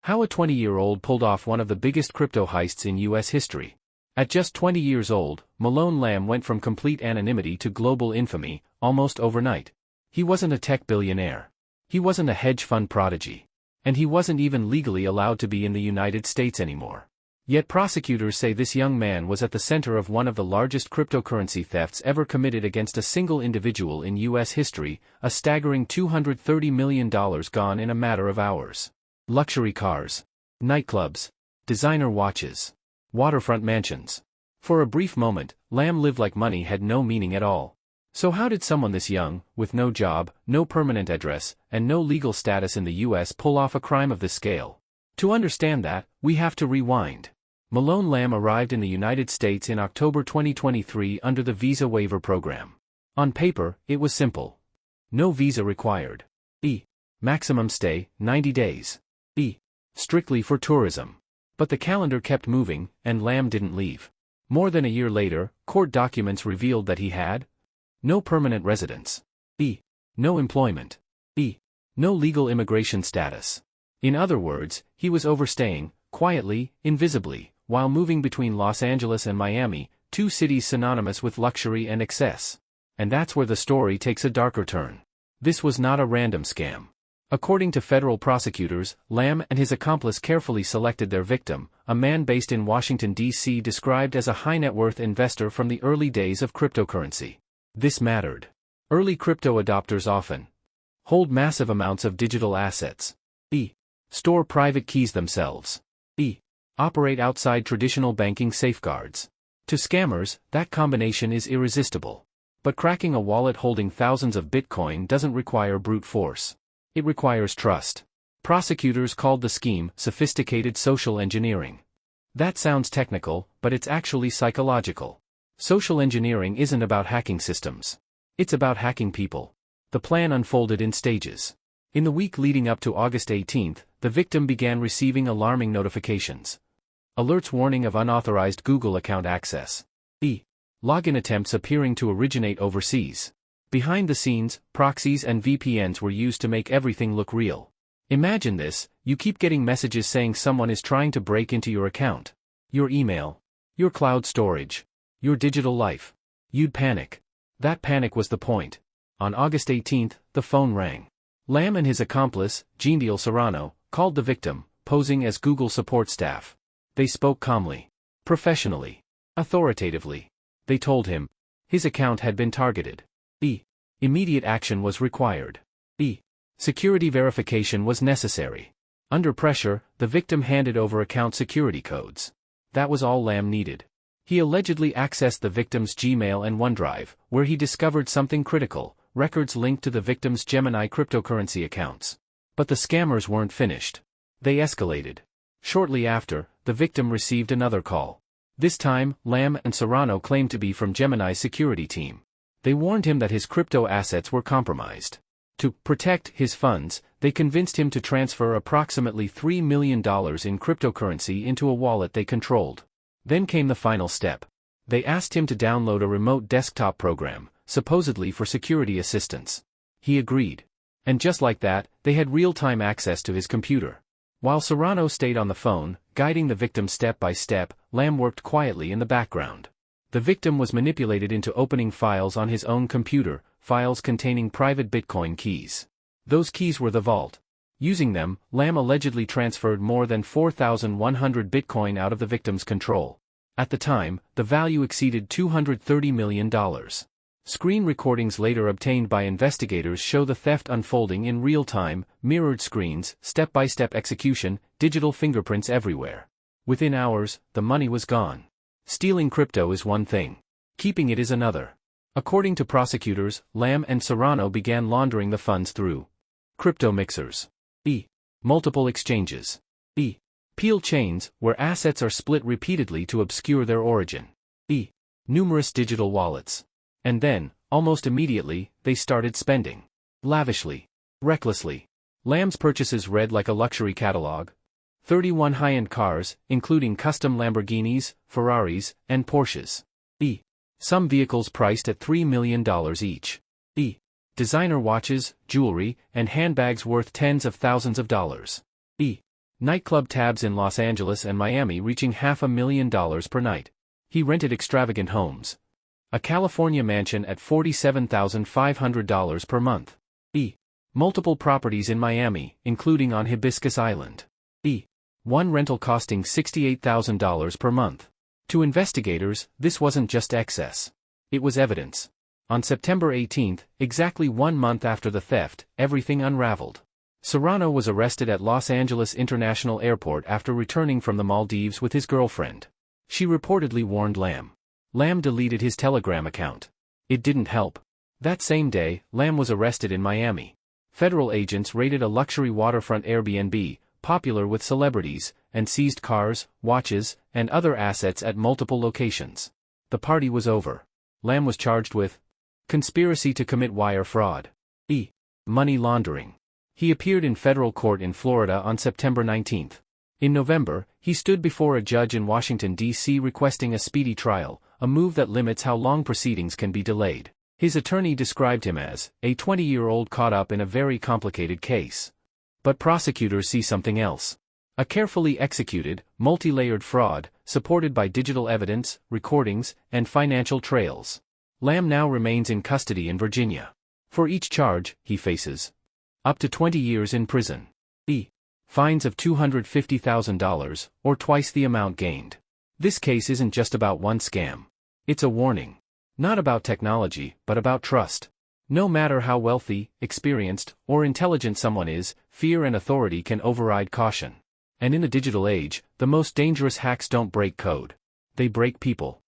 How a 20-year-old pulled off one of the biggest crypto heists in U.S. history. At just 20 years old, Malone Lamb went from complete anonymity to global infamy, almost overnight. He wasn't a tech billionaire. He wasn't a hedge fund prodigy. And he wasn't even legally allowed to be in the United States anymore. Yet prosecutors say this young man was at the center of one of the largest cryptocurrency thefts ever committed against a single individual in U.S. history, a staggering $230 million gone in a matter of hours. Luxury cars, nightclubs, designer watches, waterfront mansions. For a brief moment, Lamb lived like money had no meaning at all. So how did someone this young, with no job, no permanent address, and no legal status in the U.S. pull off a crime of this scale? To understand that, we have to rewind. Malone Lamb arrived in the United States in October 2023 under the Visa Waiver Program. On paper, it was simple. No visa required. Maximum stay, 90 days. Strictly for tourism. But the calendar kept moving, and Lamb didn't leave. More than a year later, court documents revealed that he had no permanent residence. No employment. No legal immigration status. In other words, he was overstaying, quietly, invisibly, while moving between Los Angeles and Miami, two cities synonymous with luxury and excess. And that's where the story takes a darker turn. This was not a random scam. According to federal prosecutors, Lamb and his accomplice carefully selected their victim, a man based in Washington, D.C. described as a high-net-worth investor from the early days of cryptocurrency. This mattered. Early crypto adopters often hold massive amounts of digital assets. Store private keys themselves. Operate outside traditional banking safeguards. To scammers, that combination is irresistible. But cracking a wallet holding thousands of Bitcoin doesn't require brute force. It requires trust. Prosecutors called the scheme sophisticated social engineering. That sounds technical, but it's actually psychological. Social engineering isn't about hacking systems. It's about hacking people. The plan unfolded in stages. In the week leading up to August 18, the victim began receiving alarming notifications. Alerts warning of unauthorized Google account access. Login attempts appearing to originate overseas. Behind the scenes, proxies and VPNs were used to make everything look real. Imagine this: you keep getting messages saying someone is trying to break into your account, your email, your cloud storage, your digital life. You'd panic. That panic was the point. On August 18, the phone rang. Lamb and his accomplice, Jeandiel Serrano, called the victim, posing as Google support staff. They spoke calmly, professionally, authoritatively. They told him his account had been targeted. Immediate action was required. Security verification was necessary. Under pressure, the victim handed over account security codes. That was all Lamb needed. He allegedly accessed the victim's Gmail and OneDrive, where he discovered something critical: records linked to the victim's Gemini cryptocurrency accounts. But the scammers weren't finished. They escalated. Shortly after, the victim received another call. This time, Lamb and Serrano claimed to be from Gemini's security team. They warned him that his crypto assets were compromised. To protect his funds, they convinced him to transfer approximately $3 million in cryptocurrency into a wallet they controlled. Then came the final step. They asked him to download a remote desktop program, supposedly for security assistance. He agreed. And just like that, they had real-time access to his computer. While Serrano stayed on the phone, guiding the victim step by step, Lamb worked quietly in the background. The victim was manipulated into opening files on his own computer, files containing private Bitcoin keys. Those keys were the vault. Using them, Lamb allegedly transferred more than 4,100 Bitcoin out of the victim's control. At the time, the value exceeded $230 million. Screen recordings later obtained by investigators show the theft unfolding in real time: mirrored screens, step-by-step execution, digital fingerprints everywhere. Within hours, the money was gone. Stealing crypto is one thing. Keeping it is another. According to prosecutors, Lamb and Serrano began laundering the funds through crypto mixers. Multiple exchanges. Peel chains, where assets are split repeatedly to obscure their origin. Numerous digital wallets. And then, almost immediately, they started spending. Lavishly. Recklessly. Lamb's purchases read like a luxury catalog. 31 high-end cars, including custom Lamborghinis, Ferraris, and Porsches. Some vehicles priced at $3 million each. Designer watches, jewelry, and handbags worth tens of thousands of dollars. Nightclub tabs in Los Angeles and Miami reaching $500,000 per night. He rented extravagant homes. A California mansion at $47,500 per month. Multiple properties in Miami, including on Hibiscus Island. One rental costing $68,000 per month. To investigators, this wasn't just excess. It was evidence. On September 18, exactly 1 month after the theft, everything unraveled. Serrano was arrested at Los Angeles International Airport after returning from the Maldives with his girlfriend. She reportedly warned Lamb. Lamb deleted his Telegram account. It didn't help. That same day, Lamb was arrested in Miami. Federal agents raided a luxury waterfront Airbnb, popular with celebrities, and seized cars, watches, and other assets at multiple locations. The party was over. Lamb was charged with conspiracy to commit wire fraud. Money laundering. He appeared in federal court in Florida on September 19. In November, he stood before a judge in Washington, D.C. requesting a speedy trial, a move that limits how long proceedings can be delayed. His attorney described him as a 20-year-old caught up in a very complicated case. But prosecutors see something else. A carefully executed, multi-layered fraud, supported by digital evidence, recordings, and financial trails. Lamb now remains in custody in Virginia. For each charge, he faces up to 20 years in prison. Fines of $250,000, or twice the amount gained. This case isn't just about one scam. It's a warning. Not about technology, but about trust. No matter how wealthy, experienced, or intelligent someone is, fear and authority can override caution. And in the digital age, the most dangerous hacks don't break code. They break people.